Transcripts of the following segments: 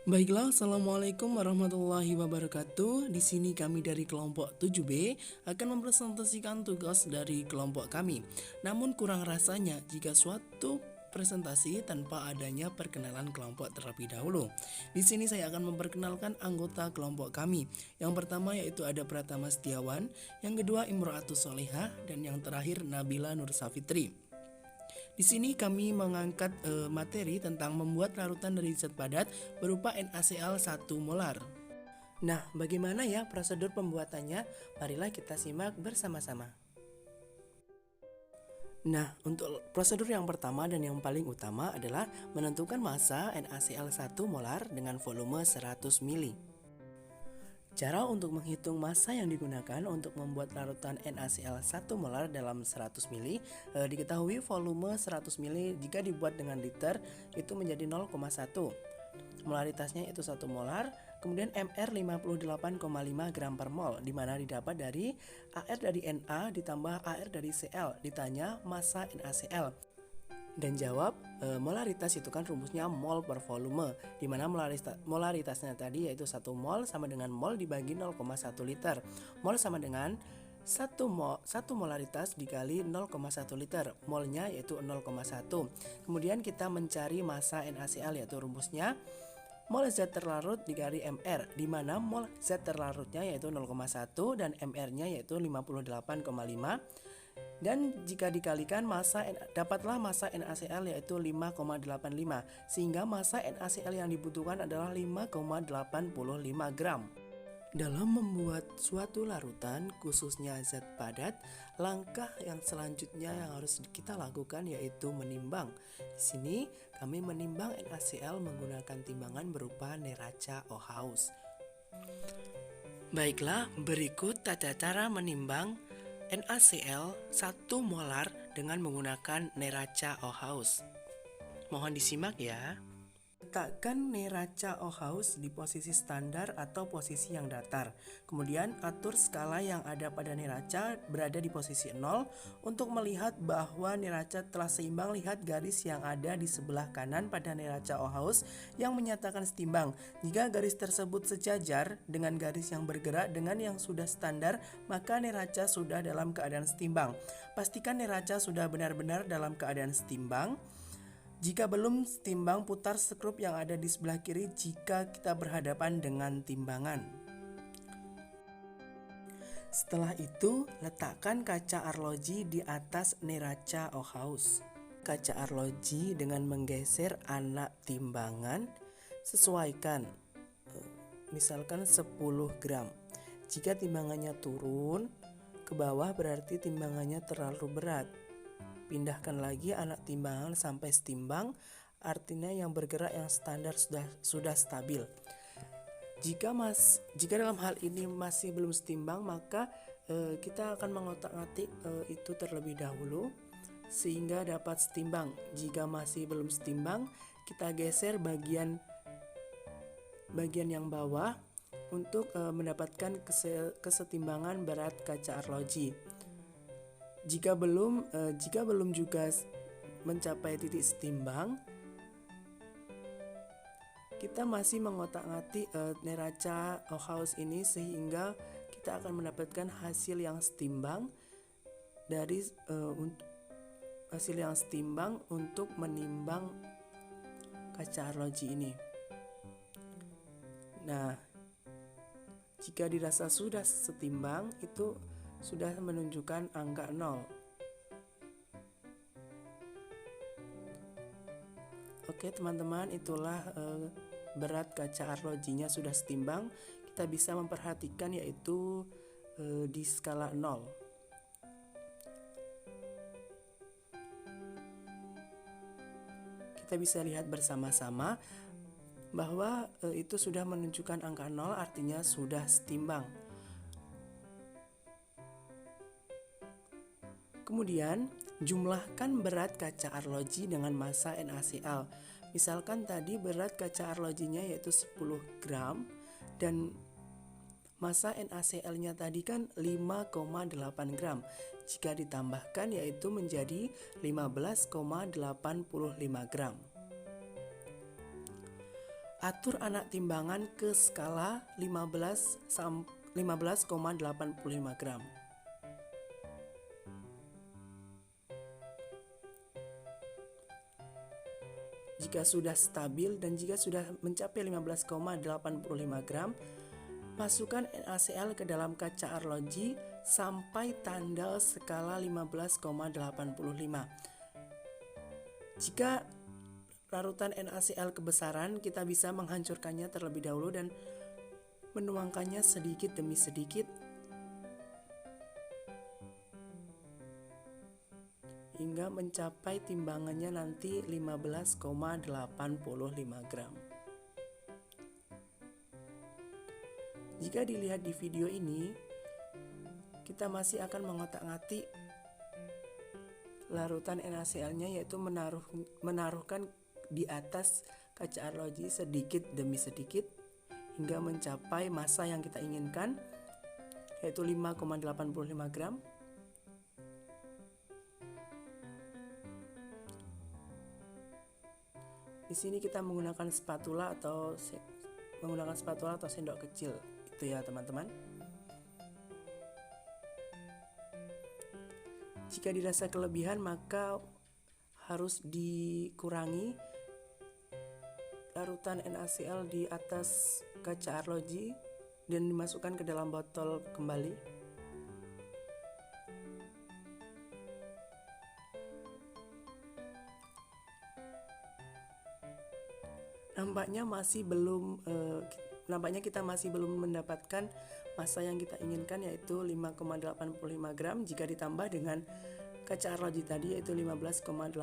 Baiklah, Assalamualaikum warahmatullahi wabarakatuh. Di sini kami dari kelompok 7B akan mempresentasikan tugas dari kelompok kami. Namun kurang rasanya jika suatu presentasi tanpa adanya perkenalan kelompok terlebih dahulu. Di sini saya akan memperkenalkan anggota kelompok kami. Yang pertama yaitu ada Pratama Setiawan, yang kedua Imro'atus Solihah, dan yang terakhir Nabila Nur Safitri. Di sini kami mengangkat materi tentang membuat larutan dari zat padat berupa NaCl 1 molar. Nah, bagaimana ya prosedur pembuatannya? Marilah kita simak bersama-sama. Nah, untuk prosedur yang pertama dan yang paling utama adalah menentukan massa NaCl 1 molar dengan volume 100 ml. Cara untuk menghitung massa yang digunakan untuk membuat larutan NaCl 1 molar dalam 100 ml diketahui volume 100 ml jika dibuat dengan liter itu menjadi 0,1. Molaritasnya itu 1 molar, kemudian Mr 58,5 gram per mol, di mana didapat dari Ar dari Na ditambah Ar dari Cl. Ditanya massa NaCl. Dan jawab, molaritas itu kan rumusnya mol per volume, di mana molaritasnya tadi yaitu 1 mol sama dengan mol dibagi 0,1 liter. Mol sama dengan 1 molaritas dikali 0,1 liter. Molnya yaitu 0,1. Kemudian kita mencari massa NaCl, yaitu rumusnya mol zat terlarut dikali Mr, di mana mol zat terlarutnya yaitu 0,1 dan Mr-nya yaitu 58,5. Dan jika dikalikan dapatlah massa NaCl yaitu 5,85, sehingga massa NaCl yang dibutuhkan adalah 5,85 gram. Dalam membuat suatu larutan, khususnya zat padat, langkah yang selanjutnya yang harus kita lakukan yaitu menimbang. Di sini kami menimbang NaCl menggunakan timbangan berupa neraca Ohaus. Baiklah, berikut tata cara menimbang NaCl 1 molar dengan menggunakan neraca Ohaus. Mohon disimak ya. Letakkan neraca Ohaus di posisi standar atau posisi yang datar. Kemudian atur skala yang ada pada neraca berada di posisi 0. Untuk melihat bahwa neraca telah seimbang, lihat garis yang ada di sebelah kanan pada neraca Ohaus yang menyatakan setimbang. Jika garis tersebut sejajar dengan garis yang bergerak dengan yang sudah standar, maka neraca sudah dalam keadaan setimbang. Pastikan neraca sudah benar-benar dalam keadaan setimbang. Jika belum setimbang, putar skrup yang ada di sebelah kiri jika kita berhadapan dengan timbangan. Setelah itu, letakkan kaca arloji di atas neraca Ohaus. Kaca arloji dengan menggeser anak timbangan, sesuaikan, misalkan 10 gram. Jika timbangannya turun ke bawah berarti timbangannya terlalu berat. Pindahkan lagi anak timbangan sampai setimbang, artinya yang bergerak yang standar sudah stabil. Jika dalam hal ini masih belum setimbang, maka kita akan mengotak-atik itu terlebih dahulu sehingga dapat setimbang. Jika masih belum setimbang, kita geser bagian yang bawah untuk mendapatkan kesetimbangan berat kaca arloji. Jika belum juga mencapai titik setimbang, kita masih mengotak-atik neraca Ohaus ini sehingga kita akan mendapatkan hasil yang setimbang untuk menimbang kaca arloji ini. Nah, jika dirasa sudah setimbang, itu sudah menunjukkan angka 0. Oke teman-teman, itulah berat kaca arlojinya sudah setimbang. Kita bisa memperhatikan yaitu di skala 0. Kita bisa lihat bersama-sama bahwa itu sudah menunjukkan angka 0, artinya sudah setimbang. Kemudian, jumlahkan berat kaca arloji dengan massa NaCl. Misalkan tadi berat kaca arlojinya yaitu 10 gram dan massa NaCl-nya tadi kan 5,8 gram. Jika ditambahkan yaitu menjadi 15,85 gram. Atur anak timbangan ke skala 15,85 gram. Jika sudah stabil dan jika sudah mencapai 15,85 gram, masukkan NaCl ke dalam kaca arloji sampai tanggal skala 15,85. Jika larutan NaCl kebesaran, kita bisa menghancurkannya terlebih dahulu dan menuangkannya sedikit demi sedikit hingga mencapai timbangannya nanti 15,85 gram. Jika dilihat di video ini, kita masih akan mengotak-atik larutan NaCl-nya, yaitu menaruhkan di atas kaca arloji sedikit demi sedikit hingga mencapai massa yang kita inginkan, yaitu 5,85 gram. Di sini kita menggunakan spatula atau sendok kecil, itu ya teman-teman. Jika dirasa kelebihan, maka harus dikurangi larutan NaCl di atas kaca arloji dan dimasukkan ke dalam botol kembali. Nampaknya kita masih belum mendapatkan massa yang kita inginkan, yaitu 5,85 gram. Jika ditambah dengan kaca arloji tadi yaitu 15,85,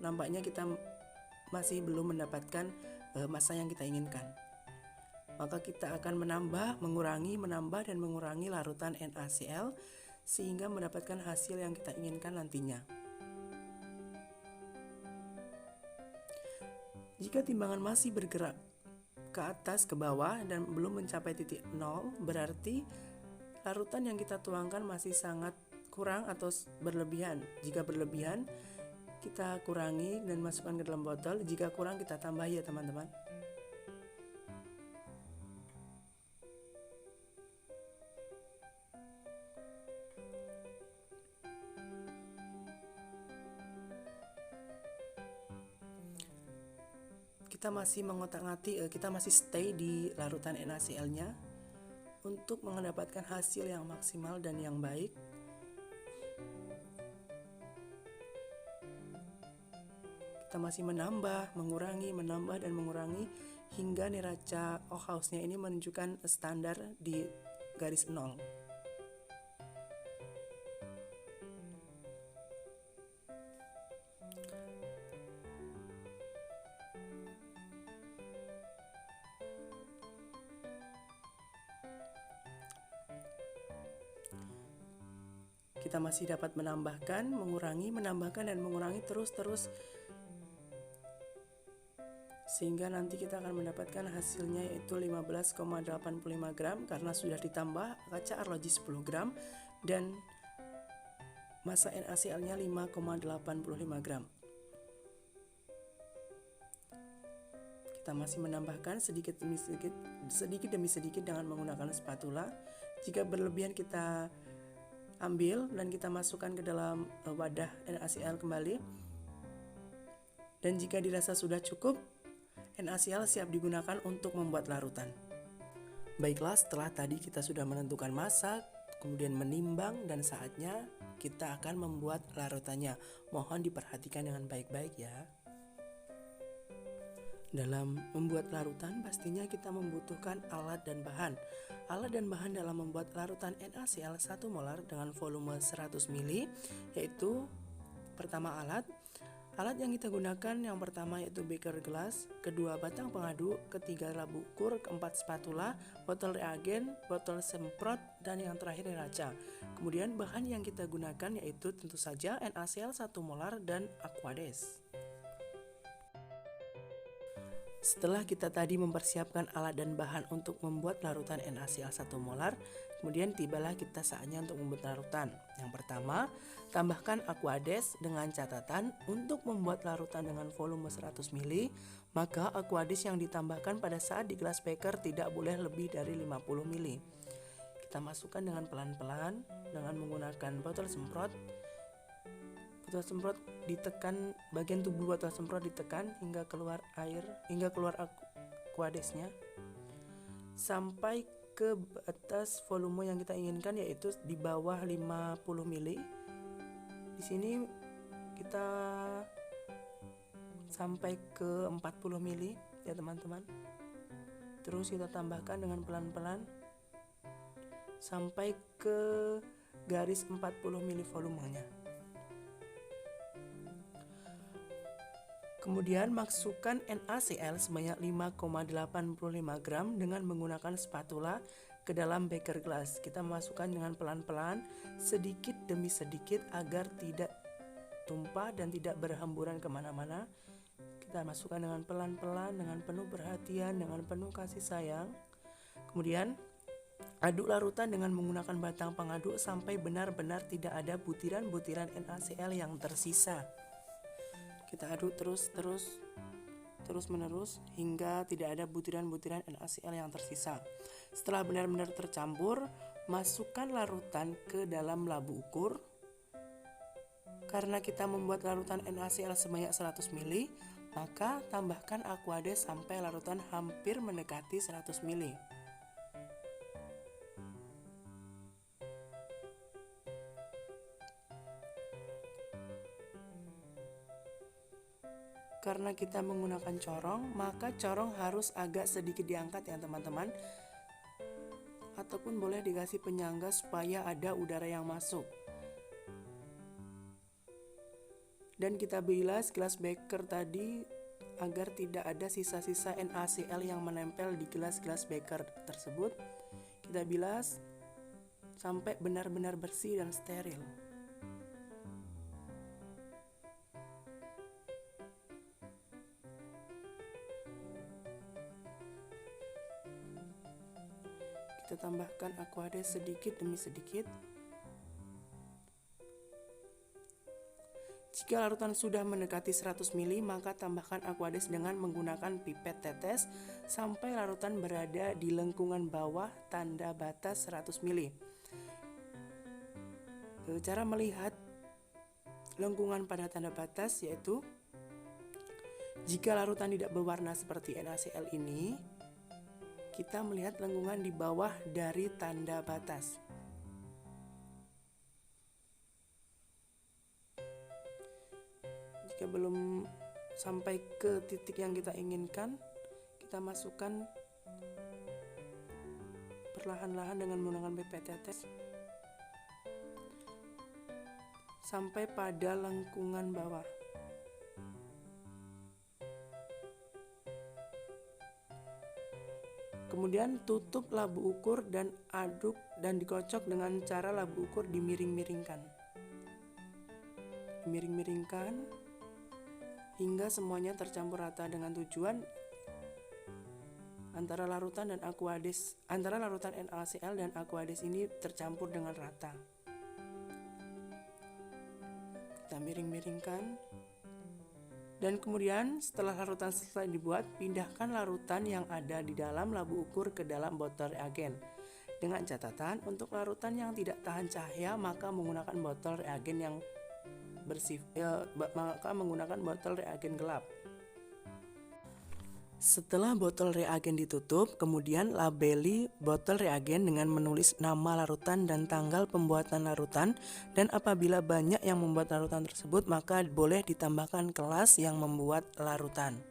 nampaknya kita masih belum mendapatkan massa yang kita inginkan. Maka kita akan menambah dan mengurangi larutan NaCl sehingga mendapatkan hasil yang kita inginkan nantinya. Jika timbangan masih bergerak ke atas ke bawah dan belum mencapai titik 0, berarti larutan yang kita tuangkan masih sangat kurang atau berlebihan. Jika berlebihan, kita kurangi dan masukkan ke dalam botol. Jika kurang, kita tambah ya teman-teman. Kita masih mengotak-atik, kita masih stay di larutan NaCl-nya untuk mendapatkan hasil yang maksimal dan yang baik. Kita masih menambah, dan mengurangi hingga neraca Ohaus-nya ini menunjukkan standar di garis 0. Kita masih dapat menambahkan, menambahkan dan mengurangi terus sehingga nanti kita akan mendapatkan hasilnya yaitu 15,85 gram karena sudah ditambah kaca arloji 10 gram dan massa NaCl-nya 5,85 gram. Kita masih menambahkan sedikit demi sedikit dengan menggunakan spatula. Jika berlebihan kita ambil dan kita masukkan ke dalam wadah NaCl kembali. Dan jika dirasa sudah cukup, NaCl siap digunakan untuk membuat larutan. Baiklah, setelah tadi kita sudah menentukan massa, kemudian menimbang, dan saatnya kita akan membuat larutannya. Mohon diperhatikan dengan baik-baik ya. Dalam membuat larutan, pastinya kita membutuhkan alat dan bahan. Alat dan bahan dalam membuat larutan NaCl 1 molar dengan volume 100 ml, yaitu pertama alat yang kita gunakan yang pertama yaitu beaker gelas, kedua batang pengaduk, ketiga labu ukur, keempat spatula, botol reagen, botol semprot, dan yang terakhir neraca. Kemudian bahan yang kita gunakan yaitu tentu saja NaCl 1 molar dan Aquades. Setelah kita tadi mempersiapkan alat dan bahan untuk membuat larutan NaCl 1 molar, kemudian tibalah kita saatnya untuk membuat larutan. Yang pertama, tambahkan Aquades dengan catatan untuk membuat larutan dengan volume 100 ml, maka Aquades yang ditambahkan pada saat di gelas beker tidak boleh lebih dari 50 ml. Kita masukkan dengan pelan-pelan dengan menggunakan botol semprot. Botol semprot ditekan, bagian tubuh botol semprot ditekan hingga keluar air, hingga keluar Aquadesnya sampai ke batas volume yang kita inginkan, yaitu di bawah 50 ml. Di sini kita sampai ke 40 ml ya teman-teman. Terus kita tambahkan dengan pelan-pelan sampai ke garis 40 ml volumenya. Kemudian masukkan NaCl sebanyak 5,85 gram dengan menggunakan spatula ke dalam beker gelas. Kita masukkan dengan pelan-pelan, sedikit demi sedikit agar tidak tumpah dan tidak berhamburan kemana-mana. Kita masukkan dengan pelan-pelan, dengan penuh perhatian, dengan penuh kasih sayang. Kemudian aduk larutan dengan menggunakan batang pengaduk sampai benar-benar tidak ada butiran-butiran NaCl yang tersisa. Kita aduk terus-menerus hingga tidak ada butiran-butiran NaCl yang tersisa. Setelah benar-benar tercampur, masukkan larutan ke dalam labu ukur. Karena kita membuat larutan NaCl sebanyak 100 ml, maka tambahkan Aquades sampai larutan hampir mendekati 100 ml. Karena kita menggunakan corong, maka corong harus agak sedikit diangkat ya teman-teman, ataupun boleh dikasih penyangga supaya ada udara yang masuk. Dan kita bilas gelas beker tadi agar tidak ada sisa-sisa NaCl yang menempel di gelas-gelas beker tersebut. Kita bilas sampai benar-benar bersih dan steril. Kita tambahkan Aquades sedikit demi sedikit. Jika larutan sudah mendekati 100 ml, maka tambahkan Aquades dengan menggunakan pipet tetes sampai larutan berada di lengkungan bawah tanda batas 100 ml. Cara melihat lengkungan pada tanda batas yaitu jika larutan tidak berwarna seperti NaCl ini, kita melihat lengkungan di bawah dari tanda batas. Jika belum sampai ke titik yang kita inginkan, kita masukkan perlahan-lahan dengan menggunakan pipet tetes sampai pada lengkungan bawah. Kemudian tutup labu ukur dan aduk dan dikocok dengan cara labu ukur dimiring-miringkan. Dimiring-miringkan hingga semuanya tercampur rata dengan tujuan antara larutan NaCl dan Aquades ini tercampur dengan rata. Kita miring-miringkan. Dan kemudian setelah larutan selesai dibuat, pindahkan larutan yang ada di dalam labu ukur ke dalam botol reagen. Dengan catatan, untuk larutan yang tidak tahan cahaya, maka menggunakan botol reagen yang menggunakan botol reagen gelap. Setelah botol reagen ditutup, kemudian labeli botol reagen dengan menulis nama larutan dan tanggal pembuatan larutan, dan apabila banyak yang membuat larutan tersebut, maka boleh ditambahkan kelas yang membuat larutan.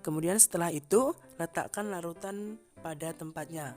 Kemudian setelah itu, letakkan larutan pada tempatnya.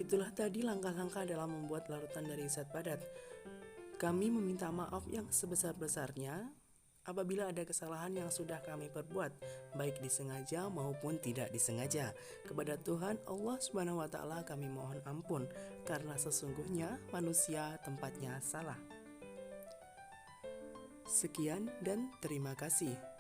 Itulah tadi langkah-langkah dalam membuat larutan dari zat padat. Kami meminta maaf yang sebesar-besarnya apabila ada kesalahan yang sudah kami perbuat, baik disengaja maupun tidak disengaja. Kepada Tuhan Allah Subhanahu wa Ta'ala kami mohon ampun, karena sesungguhnya manusia tempatnya salah. Sekian dan terima kasih.